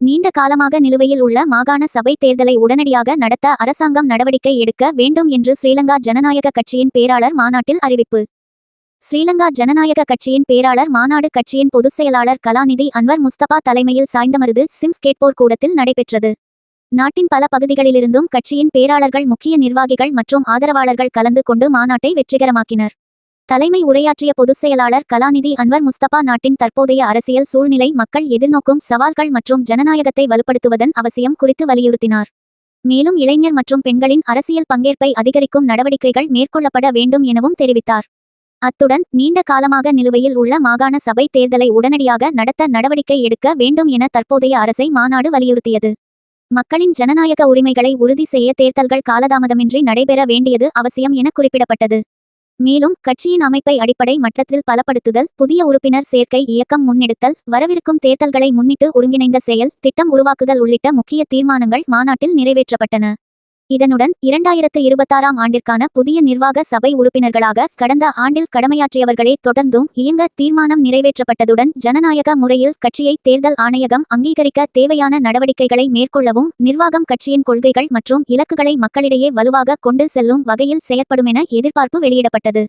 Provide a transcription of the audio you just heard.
நீண்ட காலமாக நிலுவையில் உள்ள மாகாண சபை தேர்தலை உடனடியாக நடத்த அரசாங்கம் நடவடிக்கை எடுக்க வேண்டும் என்று ஸ்ரீலங்கா ஜனநாயக கட்சியின் பேராளர் மாநாட்டில் அறிவிப்பு. ஸ்ரீலங்கா ஜனநாயக கட்சியின் பேராளர் மாநாடு கட்சியின் பொதுச் செயலாளர் கலாநிதி அன்வர் முஸ்தபா தலைமையில் சாய்ந்தமருது சிம்ஸ் கேட்போர் கூடத்தில் நடைபெற்றது. நாட்டின் பல பகுதிகளிலிருந்தும் கட்சியின் பேராளர்கள், முக்கிய நிர்வாகிகள் மற்றும் ஆதரவாளர்கள் கலந்து கொண்டு மாநாட்டை வெற்றிகரமாக்கினர். தலைமை உரையாற்றிய பொதுச் செயலாளர் கலாநிதி அன்வர் முஸ்தபா நாட்டின் தற்போதைய அரசியல் சூழ்நிலை, மக்கள் எதிர்நோக்கும் சவால்கள் மற்றும் ஜனநாயகத்தை வலுப்படுத்துவதன் அவசியம் குறித்து வலியுறுத்தினார். மேலும் இளைஞர் மற்றும் பெண்களின் அரசியல் பங்கேற்பை அதிகரிக்கும் நடவடிக்கைகள் மேற்கொள்ளப்பட வேண்டும் எனவும் தெரிவித்தார். அத்துடன் நீண்ட காலமாக நிலுவையில் உள்ள மாகாண சபை தேர்தலை உடனடியாக நடத்த நடவடிக்கை எடுக்க வேண்டும் என தற்போதைய அரசை மாநாடு வலியுறுத்தியது. மக்களின் ஜனநாயக உரிமைகளை உறுதி செய்ய தேர்தல்கள் காலதாமதமின்றி நடைபெற வேண்டியது அவசியம் என குறிப்பிடப்பட்டது. மேலும் கட்சியின் அமைப்பை அடிப்படை மட்டத்தில் பலப்படுத்துதல், புதிய உறுப்பினர் சேர்க்கை இயக்கம் முன்னெடுத்தல், வரவிருக்கும் தேர்தல்களை முன்னிட்டு ஒருங்கிணைந்த செயல் திட்டம் உருவாக்குதல் உள்ளிட்ட முக்கிய தீர்மானங்கள் மாநாட்டில் நிறைவேற்றப்பட்டன. இதனுடன் 2026ஆம் ஆண்டிற்கான புதிய நிர்வாக சபை உறுப்பினர்களாக கடந்த ஆண்டில் கடமையாற்றியவர்களே தொடர்ந்தும் இயங்க தீர்மானம் நிறைவேற்றப்பட்டதுடன், ஜனநாயக முறையில் கட்சியை தேர்தல் ஆணையகம் அங்கீகரிக்க தேவையான நடவடிக்கைகளை மேற்கொள்ளவும் நிர்வாகம் கட்சியின் கொள்கைகள் மற்றும் இலக்குகளை மக்களிடையே வலுவாக கொண்டு செல்லும் வகையில் செயற்படுமென எதிர்பார்ப்பு வெளியிடப்பட்டது.